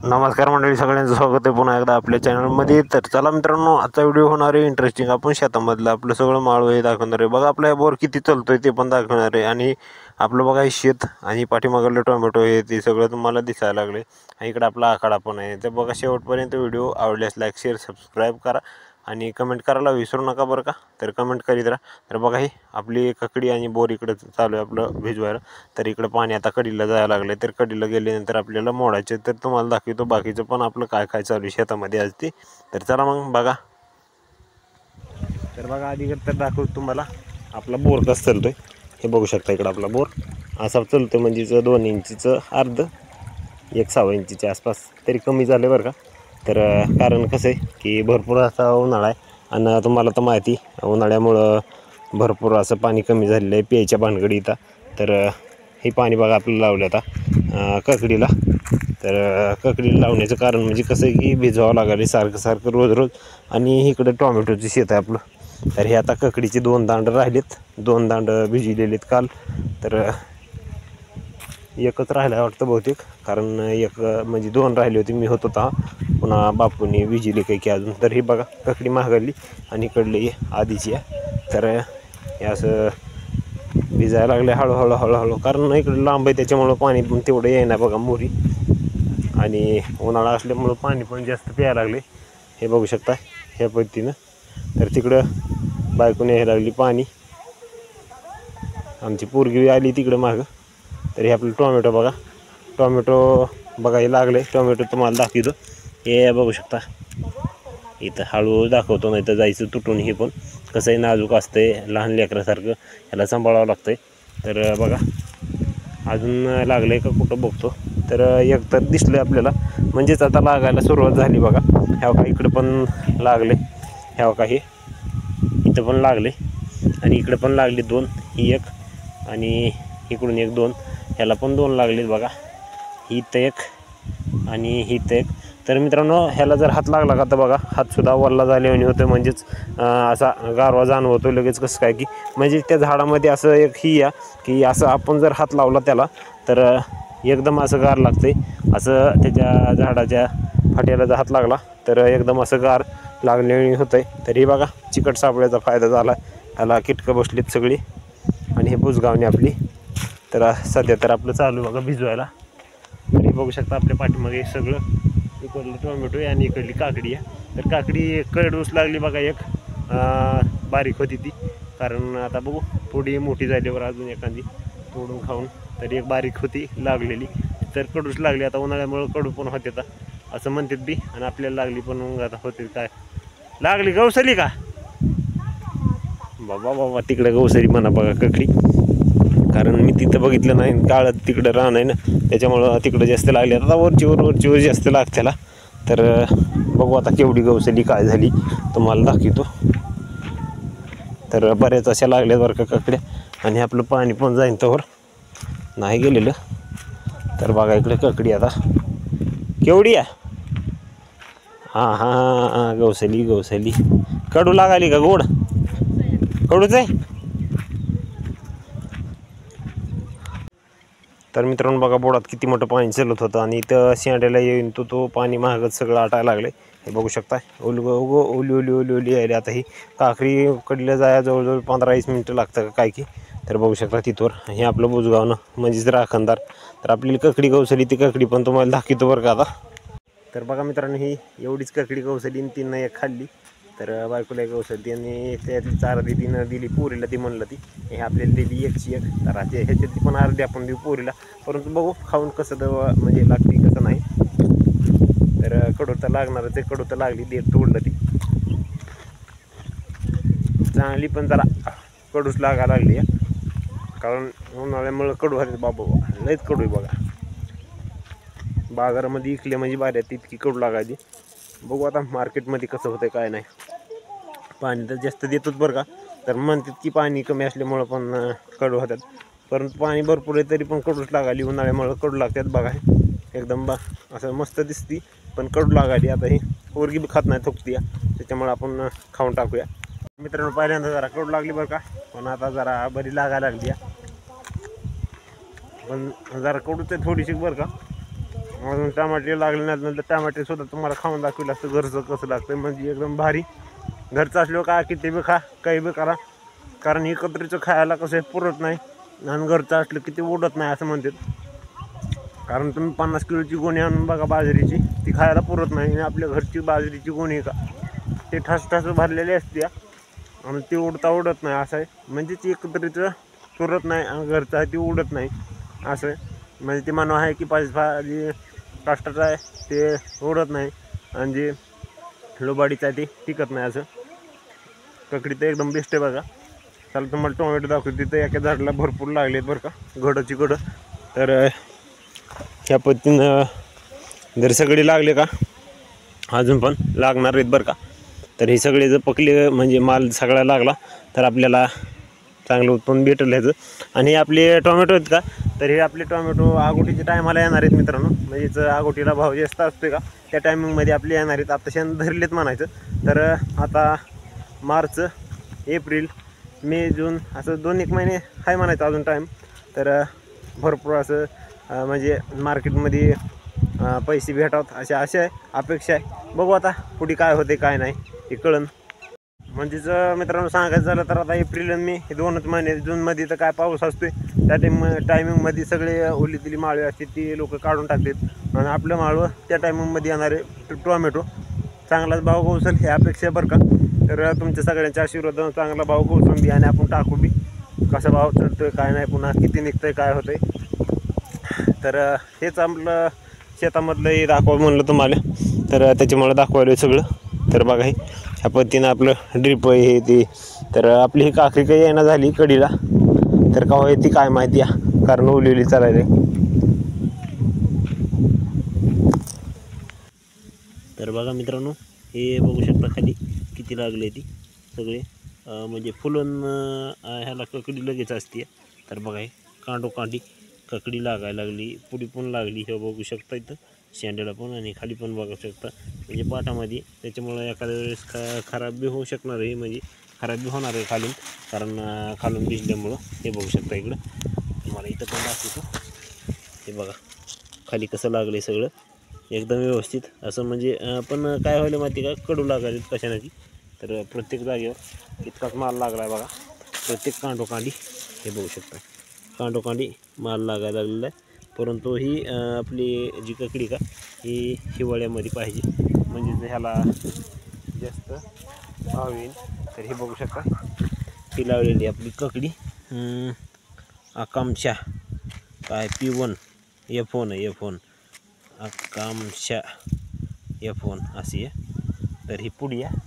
नमस्कार मंडळी, सगळ्यांचं स्वागत आहे पुन्हा एकदा आपल्या चॅनलमध्ये. तर चला मित्रांनो, आजचा व्हिडिओ होणार आहे इंटरेस्टिंग. आपण शेतामधलं आपलं सगळं माळव हे दाखवणार आहे. बघा आपला बोर किती चालतोय ते पण दाखवणार आहे. आणि आपलं बघा हे शेत आणि पाठीमागलं टोमॅटो हे ते सगळं तुम्हाला दिसायला लागले. आणि इकडे आपला आखाडा पण आहे. तर बघा शेवटपर्यंत व्हिडिओ आवडल्यास लाईक शेअर सबस्क्राईब करा आणि कमेंट करायला विसरू नका बरं का. तर कमेंट करीत राहा. तर बघा ही आपली ककडी आणि बोर इकडे चालू आहे आपलं भिजवायला. तर इकडे पाणी आता कडीला जायला लागले. तर कडीला गेल्यानंतर आपल्याला मोडायचे. तर तुम्हाला दाखवतो बाकीचं पण आपलं काय काय चालू आहे शेतामध्ये आज ते. तर चला मग बघा. तर बघा आधी तर दाखवतो तुम्हाला आपला बोर कसं चालतोय हे बघू शकता. इकडं आपला बोर असा चालतो म्हणजे 2 इंचीचं अर्ध 1.6 इंचीच्या आसपास तरी कमी झाले बरं का. तर कारण कसं आहे की भरपूर असा उन्हाळा आहे आणि तुम्हाला तर माहिती उन्हाळ्यामुळं भरपूर असं पाणी कमी झालेलं आहे प्यायच्या भानगडी इथं. तर हे पाणी बघा आपल्याला लावलं आता ककडीला. तर ककडीला लावण्याचं कारण म्हणजे कसं आहे की भिजवावं लागेल सारखं सारखं रोज रोज. आणि इकडं टोमॅटोचं शेत आहे आपलं. तर हे आता ककडीचे 2 दांड राहिलेत, 2 दांड भिजलेलेत काल. तर एकच राहिला वाटतं बहुतेक, कारण एक म्हणजे 2 राहिले होते, मी होतो होता पुन्हा बापूंनी विजिले काही की अजून. तर ही बघा ककडी महागली आणि इकडली आधीची आहे. तर हे असं भिजायला लागले हळूहळू हळूहळू, कारण इकडे लांब आहे त्याच्यामुळं पाणी पण तेवढं येईना बघा मोरी. आणि उन्हाळा असल्यामुळं पाणी पण जास्त प्यायला लागले हे बघू शकता ह्या पद्धतीनं. तर तिकडं बायकोने यायला लागली पाणी, आमची पोरगी आली तिकडं मागं. तर हे आपलं टोमॅटो बघा, टोमॅटो बघा हे लागले. टोमॅटो तुम्हाला दाखवतो, हे बघू शकता इथं. हळूहळू दाखवतो नाही तर जायचं तुटून. हे पण कसं आहे नाजूक असतंय, लहान लेकरासारखं ह्याला सांभाळावं लागतंय. तर बघा अजून लागलं आहे का कुठं बघतो. तर एक तर दिसलं आपल्याला, म्हणजेच आता लागायला सुरुवात झाली बघा. ह्या का इकडं पण लागले, ह्या का हे इथं पण लागले आणि इकडं पण लागले 2. ही एक आणि इकडून एक 2, ह्याला पण 2 लागलेत बघा. ही इथं एक आणि ही इथं एक. तर मित्रांनो ह्याला जर हात लागला का तर बघा हातसुद्धा वल्ला झाल्याने होतं, म्हणजेच असा गारवा जाणवतो लगेच. कसं काय की म्हणजे त्या झाडामध्ये असं एक ही या की असं आपण जर हात लावला त्याला तर एकदम असं गार लागते. असं त्याच्या झाडाच्या फाट्याला जर हात लागला तर एकदम असं गार लागल्याने होतं आहे. तर हे बघा चिकट सापळ्याचा फायदा झाला, ह्याला कीटकं बसलीत सगळी. आणि हे बुजगावणे आपली. तर सध्या तर आपलं चालू बघा भिजवायला. तर हे बघू शकता आपल्या पाठीमागे सगळं. इकडलं टोमॅटो आहे आणि इकडली काकडी आहे. तर काकडी कडूस लागली बघा, एक बारीक होती ती, कारण आता बघू थोडी मोठी झाल्यावर अजून एखादी तोडून खाऊन. तर एक बारीक होती लागलेली, तर कडूस लागली. आता उन्हाळ्यामुळं कडू पण होते आता असं म्हणतात बी, आणि आपल्याला लागली पण मग आता होते काय. लागली गवसली का बाबा बाबा, तिकडे गवसरी म्हणा बघा ककडी, कारण मी तिथं बघितलं नाही. काळात तिकडं रान आहे ना त्याच्यामुळं तिकडं जास्त लागले. आता वरचीवर जास्त लागते त्याला. तर बघू आता केवढी गवसली काय झाली तुम्हाला दाखवतो. तर बऱ्याच अशा लागल्यात बरं का ककड्या. आणि आपलं पाणी पण जाईन तर नाही गेलेलं. तर बघा इकडे ककडी आता केवढी आहे. हां हां हां, गवसली कडू लागाली का गोड कडूच आहे. तर मित्रांनो बघा बोडात किती मोठं पाणी चालत होतं आणि इथं शेंड्याला येऊन तो पाणी महागत सगळं आटायला लागले. हे बघू शकता ओली ओली यायला. आता ही काकडी कडल्या जाया जवळजवळ 15-20 मिनटं लागतं काय की. तर बघू शकता तिथवर हे आपलं बुजगावनं म्हणजेच राखणदार. तर आपली ककडी गवसली ती ककडी पण तुम्हाला दाखवतो बरं का आता. तर बघा मित्रांनो ही एवढीच ककडी गवसली आणि 3 एक खाल्ली. तर बायकोला एक गवसली आणि त्यातली चारा तिनं दिली पोरीला. ती म्हणलं ती हे आपल्याला दिली 1ची 1. तर ह्याच्यातली पण अर्धी आपण देऊ पोरीला, परंतु बघू खाऊन कसं म्हणजे लागते कसं नाही. तर कडू तर लागणारच आहे, कडू तर लागली, देठ तोडलं ती चांगली, पण जरा कडूच लागायला लागली आहे. कारण उन्हाळ्यामुळं कडू झाले बाबा, लयच कडू आहे बघा. बाजारामध्ये इकले म्हणजे बाऱ्यात इतकी कडू लागायची. बघू आता मार्केटमध्ये कसं होतं काय नाही. पाणी तर जास्त देतोच बरं का. तर म्हणतात की पाणी कमी असल्यामुळं पण कडू होतात, परंतु पाणी भरपूर आहे तरी पण कडूच लागाली. उन्हाळ्यामुळं कडू लागतात बघा. एकदम असं मस्त दिसती पण कडू लागाली. आता ही पोरगी बी खात नाही, थुकती या, त्याच्यामुळे आपण खाऊन टाकूया. मित्रांनो पहिल्यांदा जरा कडू लागली बरं का, पण आता जरा बरी लागायला लागली. पण जरा कडूच आहे थोडीशी बरं का. अजून टमाटे लागले नाहीत, नंतर टमाटे सुद्धा तुम्हाला खाऊन दाखवलं असतं घरचं कसं लागतं. म्हणजे एकदम भारी. घरचं असल्यावर का किती बी खा काही बी करा, कारण एकत्रीचं खायला कसं पुरत नाही आणि घरचं असलं किती उडत नाही असं म्हणतात. कारण तुम्ही 50 किलोची गोणी आणून बघा बाजरीची, ती खायला पुरत नाही. आणि आपल्या घरची बाजरीची गोणी का ते ठसठस भरलेली असते आणि ती उडत नाही असं आहे. म्हणजे ती एकत्रीचं पुरत नाही आणि घरचं आहे ती उडत नाही असं आहे. म्हणजे ती मानव आहे की जी काष्टाचं आहे ते उडत नाही आणि जे लोबाडीचं आहे ते टिकत नाही असं. ककडी तर एकदम बेस्ट आहे बघा. चला तुम्हाला टोमॅटो दाखवतो. तिथं एका झाडाला भरपूर लागलेत बरं का, घडची घडं. तर ह्या पद्धतीनं जर सगळे लागले का अजून पण लागणार आहेत बरं का. तर हे सगळे जर पकले म्हणजे माल सगळा लागला तर आपल्याला चांगलं उत्पन्न भेटेल ह्याचं. आणि हे आपले टोमॅटो आहेत का, तर हे आपले टोमॅटो आगोटीच्या टायमाला येणार आहेत मित्रांनो. म्हणजेच आगोटीला भाव जास्त असतो का त्या टायमिंगमध्ये आपले येणार आहेत. आता शेण धरलेत म्हणायचं. तर आता मार्च, एप्रिल, मे, जून असं 2-1 महिने आहे म्हणायचं अजून टाईम. तर भरपूर असं म्हणजे मार्केटमध्ये पैसे भेटावत अशा अपेक्षा आहे. बघू आता पुढे काय होते काय नाही हे कळन. म्हणजेच मित्रांनो सांगायचं झालं तर आता एप्रिल आणि मे हे 2च महिने. जूनमध्ये तर काय पाऊस असतोय त्या टायमिंगमध्ये सगळे ओली दिली माळवे असते ती लोक काढून टाकतात आणि आपलं माळवं त्या टायमिंगमध्ये येणारे टोमॅटो चांगलाच भाव पोहोचेल हे अपेक्षा बरं का. तर तुमच्या सगळ्यांच्या आशीर्वादानं चांगला भाव पोहोचून बी आणि आपण टाकू बी कसा भाव चढतोय काय नाही, पुन्हा किती निघतंय काय होतंय. तर हेच आपलं शेतामधलं हे दाखवा म्हणलं तुम्हाला. तर त्याच्यामुळे दाखवायला सगळं. तर बघा हे ह्या पद्धतीनं आपलं ड्रिप हे ते. तर आपली ही काकडी काही येणं झाली कडीला, तर का येते काय माहिती या, कारण ओली चालायला. तर बघा मित्रांनो हे बघू शकता खाली किती लागले ती सगळे. म्हणजे फुलून ह्याला ककडी लगेच असते. तर बघा हे कांडोकांडी ककडी लागायला लागली, पुढी पण लागली हे बघू शकता इथं शेंड्याला पण आणि खाली पण बघू शकता. म्हणजे पाटामध्ये त्याच्यामुळं एखाद्या वेळेस खराब बी होऊ शकणार आहे. म्हणजे खराब बी होणार आहे खालून, कारण खालून भिजल्यामुळं. हे बघू शकता इकडं तुम्हाला इथं पण दाखवतो. हे बघा खाली कसं लागलं सगळं एकदम व्यवस्थित असं. म्हणजे पण काय व्हायला माहिती का, कडू लागायला कशाने. तर प्रत्येक जागेवर इतकाच माल लागला आहे बघा, प्रत्येक कांडोकांडी. हे बघू शकता कांडोकांडी माल लागायला लागलेला आहे. परंतु ही आपली जी ककडी का ही हिवाळ्यामध्ये पाहिजे, म्हणजे ह्याला जास्त भाव येईल. तर हे बघू शकता ही लावलेली आपली ककडी आकांक्षा काय P1 F1 आकांक्षा F1 अशी आहे. तर ही पुढी आहे